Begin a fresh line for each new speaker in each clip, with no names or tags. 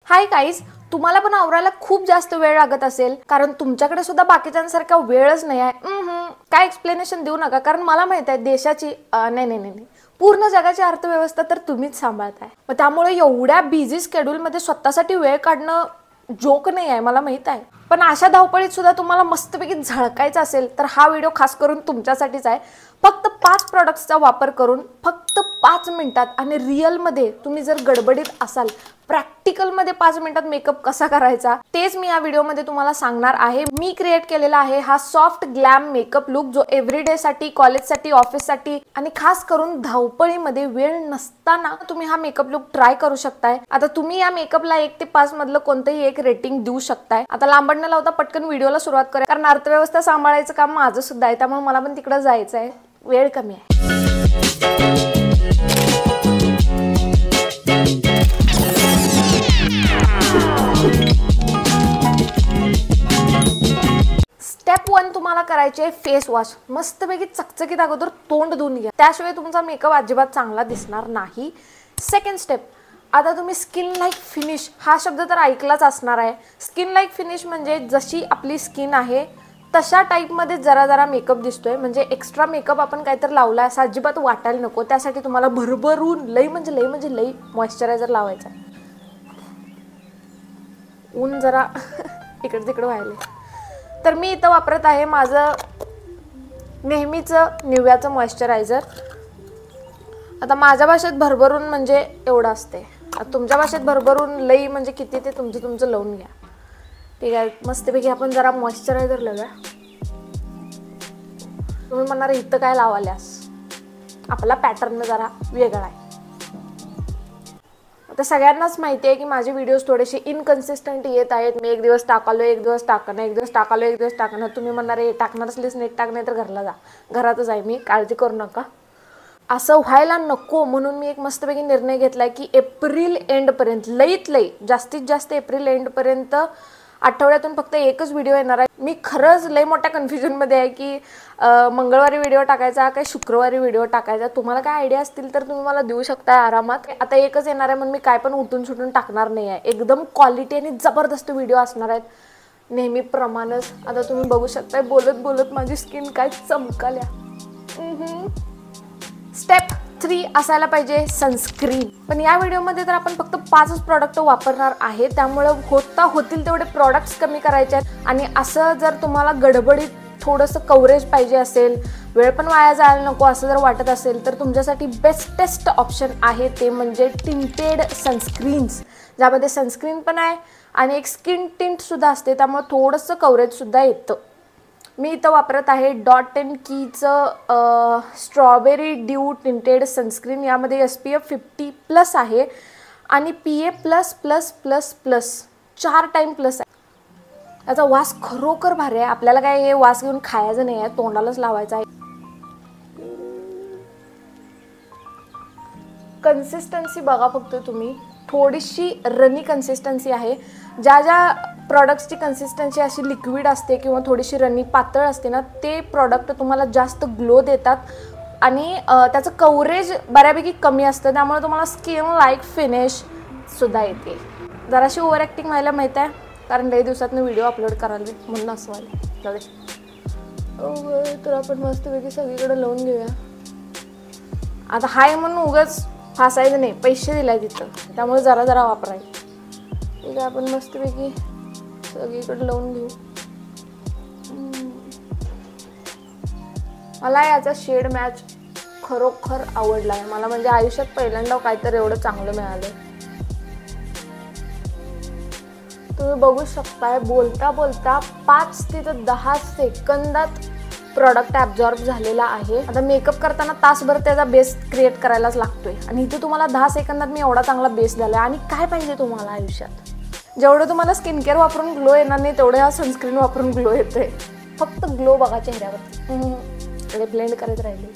Hi guys, तुम्हाला पण आवरायला खूप जास्त वेळ लागत असेल कारण तुमच्याकडे सुद्धा बाकीच्यांसारखा वेळच नाही आहे. काय एक्सप्लेनेशन देऊ नका कारण मला माहित आहे देशाची नाही पूर्ण जगाची अर्थव्यवस्था तर तुम्हीच सांभाळताय. मग त्यामुळे एवढ्या बिझी शेड्यूलमध्ये स्वतःसाठी वेळ काढणं जोक नाही आहे, मला माहित आहे. पण अशा धावपळीत सुद्धा तुम्हाला मस्तपैकी झळकायचं असेल तर हा व्हिडिओ खास करून तुमच्यासाठीच आहे. फक्त 5 प्रोडक्ट्सचा वापर करून फक्त 5 मिनिटात आणि रिअलमध्ये तुम्ही जर गडबडीत असाल, प्रॅक्टिकलमध्ये 5 मिनिटात मेकअप कसा करायचा तेच मी या व्हिडिओमध्ये तुम्हाला सांगणार आहे. मी क्रिएट केलेला आहे हा सॉफ्ट ग्लॅम मेकअप लुक जो एव्हरीडे साठी, कॉलेजसाठी, ऑफिससाठी आणि खास करून धावपळीमध्ये वेळ नसताना तुम्ही हा मेकअप लुक ट्राय करू शकताय. आता तुम्ही या मेकअपला 1 ते 5 मधलं कोणतंही एक रेटिंग देऊ शकताय. आता लांबड न लावता पटकन व्हिडिओला सुरुवात करूया कारण अर्थव्यवस्था सांभाळायचं काम माझं सुद्धा आहे, त्यामुळे मला पण तिकडे जायचं आहे. वेळ कमी आहे. स्टेप 1 तुम्हाला करायचे फेस वॉश. मस्तपैकी चकचकीत अगोदर तोंड धुवून घ्या, त्याशिवाय तुमचा मेकअप अजिबात चांगला दिसणार नाही. सेकंड स्टेप, आता तुम्ही स्किन लाईक फिनिश हा शब्द तर ऐकलाच असणार आहे. स्किन लाईक फिनिश म्हणजे जशी आपली स्किन आहे तशा टाईपमध्ये जरा जरा मेकअप दिसतोय, म्हणजे एक्स्ट्रा मेकअप आपण काहीतरी लावला असं अजिबात वाटायला नको. त्यासाठी तुम्हाला भरभरून लई मॉइश्चरायझर लावायचा. ऊन जरा इकडे तिकडे व्हायले तर मी इथं वापरत आहे माझं नेहमीचं निव्याचं मॉइश्चरायझर. आता माझ्या भाषेत भरभरून म्हणजे एवढं असते, तुमच्या भाषेत भरभरून लई म्हणजे किती ते तुमचं लावून घ्या. ठीक आहे, मस्तपैकी आपण जरा मॉइश्चरायझर लावूया. तुम्ही म्हणणार इथं काय लावाल्यास, आपला पॅटर्न जरा वेगळा आहे. आता सगळ्यांनाच माहिती आहे की माझे व्हिडिओज थोडेसे इनकन्सिस्टंट येत आहेत. मी एक दिवस टाकालो, एक दिवस टाकणं, एक दिवस टाकालो, एक दिवस टाकणं. तुम्ही म्हणणार हे टाकणार असलीस नेट टाक, नाही तर घरला जा. घरातच आहे मी, काळजी करू नका. असं व्हायला नको म्हणून मी एक मस्तपैकी निर्णय घेतलाय की एप्रिल एंडपर्यंत, लईत लई जास्तीत जास्त एप्रिल एंडपर्यंत आठवड्यातून फक्त एकच व्हिडिओ येणार आहे. मी खरंच लई मोठ्या कन्फ्युजनमध्ये आहे की मंगळवारी व्हिडिओ टाकायचा काय शुक्रवारी व्हिडिओ टाकायचा. तुम्हाला काय आयडिया असतील तर तुम्ही मला देऊ शकताय आरामात. आता एकच येणार आहे म्हणून मी काय पण उठून सुटून टाकणार नाही आहे. एकदम क्वालिटी आणि जबरदस्त व्हिडिओ असणार आहेत नेहमीप्रमाणेच. आता तुम्ही बघू शकताय बोलत बोलत माझी स्किन काय चमकाल्या. स्टेप 3 असायला पाहिजे सनस्क्रीन. पण या व्हिडिओमध्ये तर आपण फक्त 5च प्रॉडक्ट वापरणार आहे, त्यामुळे होतील तेवढे प्रॉडक्ट्स कमी करायचे आहेत. आणि असं जर तुम्हाला गडबडीत थोडंसं कव्हरेज पाहिजे असेल, वेळ पण वाया जायला नको असं जर वाटत असेल तर तुमच्यासाठी बेस्टेस्ट ऑप्शन आहे ते म्हणजे टिंटेड सनस्क्रीन्स, ज्यामध्ये सनस्क्रीन पण आहे आणि एक स्किन टिंट सुद्धा असते, त्यामुळे थोडंसं कव्हरेज सुद्धा येतं. मी इथं वापरत आहे डॉट एंड कीचं स्ट्रॉबेरी ड्यू टिंटेड सनस्क्रीन. यामध्ये SPF 50+ आहे आणि PA++++ 4 टाइम प्लस आहे. याचा वास खरोखर भारी आहे. आपल्याला काय हे वास घेऊन खायचं नाही आहे, तोंडालाच लावायचं आहे. कन्सिस्टन्सी बघा फक्त तुम्ही, थोडीशी रनी कन्सिस्टन्सी आहे. ज्या प्रॉडक्ट्सची कन्सिस्टन्सी अशी लिक्विड असते किंवा थोडीशी रनी पातळ असते ना, ते प्रॉडक्ट तुम्हाला जास्त ग्लो देतात आणि त्याचं कव्हरेज बऱ्यापैकी कमी असतं, त्यामुळे तुम्हाला स्किन लाईक फिनिश सुद्धा येते. जराशी ओव्हर ॲक्टिंग व्हायला माहीत आहे कारण लई दिवसातनं व्हिडिओ अपलोड करायला म्हणून असं व्हायला. तर आपण मस्तपैकी सगळीकडे लावून घेऊया. आता हाय म्हणून उगाच फासायचं नाही, पैसे दिलाय तिथं, त्यामुळे जरा जरा वापरायचं. ठीक आहे, आपण मस्तपैकी सगळीकडे लावून घेऊ. मला याचा शेड मॅच खरोखर आवडला आहे. मला म्हणजे आयुष्यात पहिल्यांदा काहीतरी एवढं चांगलं मिळालं. तुम्ही बघू शकताय बोलता बोलता 5 ते 10 सेकंदात प्रॉडक्ट ॲब्झॉर्ब झालेला आहे. आता मेकअप करताना तासभर त्याचा बेस क्रिएट करायलाच लागतोय आणि इथे तुम्हाला 10 सेकंदात मी एवढा चांगला बेस दिला. आणि काय पाहिजे तुम्हाला आयुष्यात? जेवढं तुम्हाला स्किन केअर वापरून ग्लो येणार नाही तेवढं हा सनस्क्रीन वापरून ग्लो येतोय. फक्त ग्लो बघा चेहऱ्यावर. ब्लेंड करत राहिले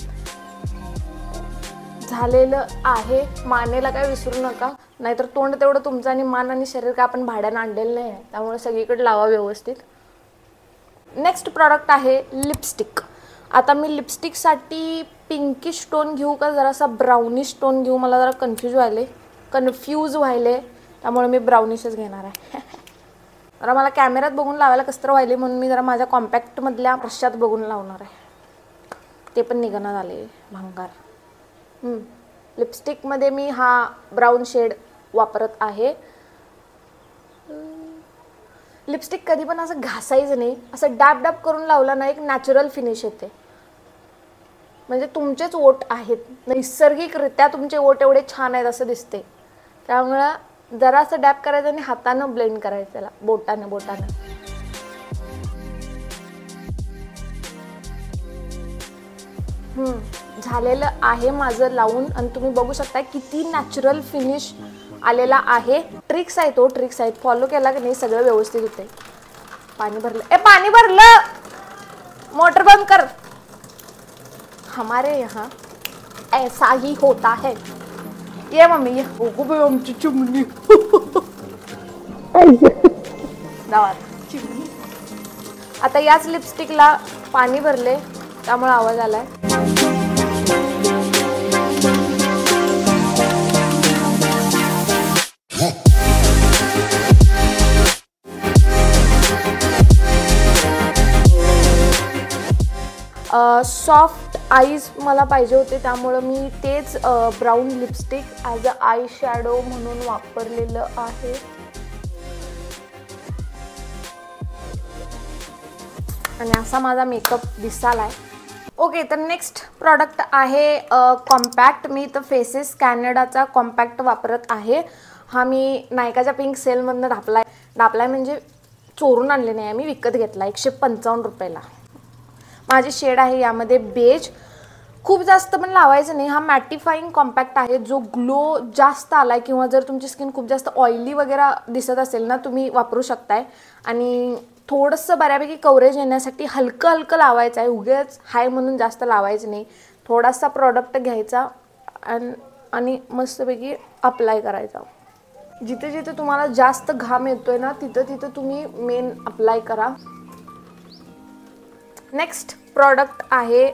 झालेलं आहे. मानेला काय विसरू नका, नाहीतर तोंड तेवढं तुमचं आणि मान आणि शरीर काय आपण भाड्यानं आणलेलं नाही आहे, त्यामुळे सगळीकडे लावा व्यवस्थित. नेक्स्ट प्रॉडक्ट आहे लिपस्टिक. आता मी लिपस्टिकसाठी पिंकिश टोन घेऊ का जरासा ब्राउनिश टोन घेऊ, मला जरा कन्फ्यूज व्हायले. त्यामुळे मी ब्राउनिशच घेणार आहे. जरा मला कॅमेऱ्यात बघून लावायला कसं तर व्हायले म्हणून मी जरा माझ्या कॉम्पॅक्टमधल्या ब्रशात बघून लावणार आहे. ते पण निघणं झाले भंगार. लिपस्टिकमध्ये मी हा ब्राऊन शेड वापरत आहे. लिपस्टिक कधी पण असं घासायचं नाही, असं डॅब डॅब करून लावलं ना एक नॅचरल फिनिश येते. म्हणजे तुमचेच ओठ आहेत, नैसर्गिकरित्या तुमचे ओठ एवढे छान आहेत असं दिसते. त्यामुळं जरा असं डॅब करायचं आणि हातानं ब्लेंड करायचं त्याला, बोटानं. झालेलं आहे माझं लावून आणि तुम्ही बघू शकता किती नॅचरल फिनिश आलेला आहे. ट्रिक्स आहेत फॉलो केला की नाही सगळं व्यवस्थित होते. पाणी भरलं, मोटर बंद कर. हमारे यहाँ ऐसा ही होता है. ये मम्मी ये आमची चिमणी. आता याच लिपस्टिकला पाणी भरले त्यामुळे आवाज आलाय. सॉफ्ट आईज मला पाहिजे होते त्यामुळे मी तेच brown lipstick as a eye shadow म्हणून वापरलेलं आहे. आणि असा माझा मेकअप दिसालाय. ओके, तर नेक्स्ट प्रॉडक्ट आहे कॉम्पॅक्ट. मी तर फेसेस कॅनडाचा कॉम्पॅक्ट वापरत आहे. हा मी नायकाच्या पिंक सेलमधनं ढापलाय म्हणजे चोरून आणले नाही, मी विकत घेतला 155 रुपयाला. माझी शेड आहे यामध्ये बेज. खूप जास्त पण लावायचं नाही. हा मॅटिफाईंग कॉम्पॅक्ट आहे जो ग्लो जास्त आलाय, किंवा जर तुमची स्किन खूप जास्त ऑइली वगैरे दिसत असेल ना तुम्ही वापरू शकताय. आणि थोडंसं बऱ्यापैकी कव्हरेज येण्यासाठी हलकं लावायचं आहे. उगेच हाय म्हणून जास्त लावायचं नाही. थोडासा प्रॉडक्ट घ्यायचा आणि मस्तपैकी अप्लाय करायचा. जिथे जिथे तुम्हाला जास्त घाम येतोय ना तिथं तुम्ही मेन अप्लाय करा. नेक्स्ट प्रॉडक्ट आहे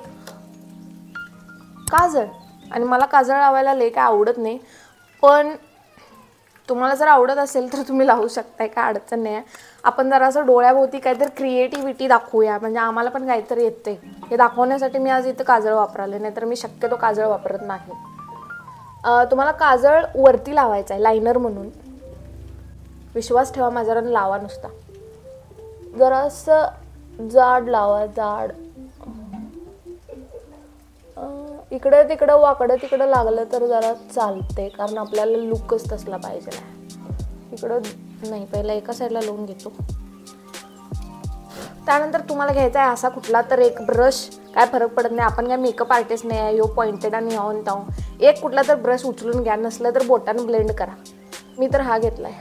काजळ. आणि मला काजळ लावायला लय काय आवडत नाही, पण तुम्हाला जर आवडत असेल तर तुम्ही लावू शकताय, काय अडचण नाही आहे. आपण जरा असं डोळ्याभोवती काहीतरी क्रिएटिव्हिटी दाखवूया, म्हणजे आम्हाला पण काहीतरी येते हे दाखवण्यासाठी मी आज इथं काजळ वापराले, नाही तर मी शक्यतो काजळ वापरत नाही. तुम्हाला काजळ वरती लावायचं आहे लायनर म्हणून. विश्वास ठेवा माझ्यावर, लावा नुसता. जरासं जाड लावा, जाड. इकडे तिकडं वाकडं तिकडं लागलं तर जरा चालते, कारण आपल्याला लुकच तसला पाहिजे. इकडं नाही, पहिला एका साईडला लावून घेतो. त्यानंतर तुम्हाला घ्यायचा आहे असा कुठला तर एक ब्रश. काय फरक पडत नाही, आपण काय मेकअप आर्टिस्ट नाही आहे. यो पॉइंटेड आणि ह्यावून त्याहून एक कुठला तर ब्रश उचलून घ्या, नसलं तर बोटानं ब्लेंड करा. मी तर हा घेतलाय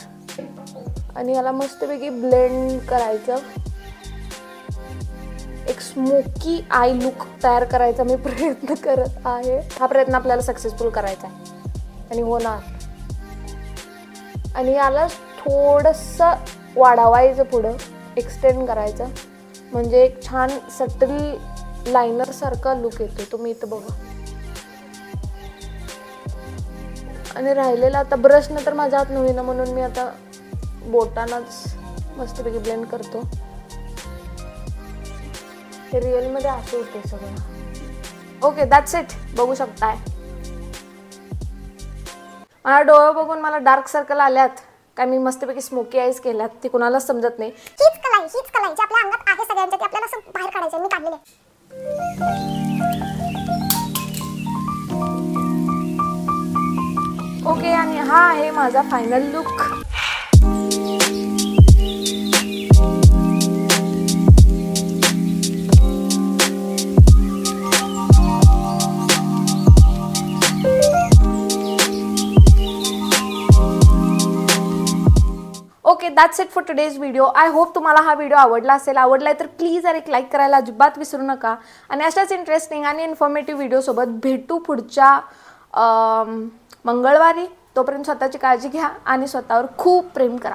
आणि याला मस्तपैकी ब्लेंड करायचं. एक स्मोकी आय लुक तयार करायचा मी प्रयत्न करत आहे. हा प्रयत्न आपल्याला सक्सेसफुल करायचा आहे आणि होणार. आणि याला थोडंसं वाढवायचं, पुढं एक्सटेंड करायचं, म्हणजे एक छान सटल लायनर सारखा लुक येतो. तुम्ही इथं बघा. आणि राहिलेला आता ब्रशनं तर माझ्या हात नव्हे ना, म्हणून मी आता बोटानंच मस्तपैकी ब्लेंड करतो. हे रिअलमध्ये असं होते सगळं. Okay, that's it. बघू शकताय मला डोळे बघून मला डार्क सर्कल आल्यात काय, मी मस्तपैकी स्मोकी आईज केल्यात, ती कुणालाच समजत नाही.
हीच कला जी आपल्या अंगात आहे सगळ्यांच्या, ती आपल्याला असं बाहेर काढायचं. मी काढलेले.
ओके, आणि हा आहे माझा final look. Okay, that's it for today's video. I hope तुम्हाला हा व्हिडिओ आवडला असेल. आवडलाय तर प्लीज एक लाईक करायला अजिबात विसरू नका. आणि अशाच इंटरेस्टिंग आणि इन्फॉर्मेटिव्ह व्हिडिओसोबत भेटू पुढच्या मंगळवारी. तोपर्यंत स्वतःची काळजी घ्या आणि स्वतःवर खूप प्रेम करा.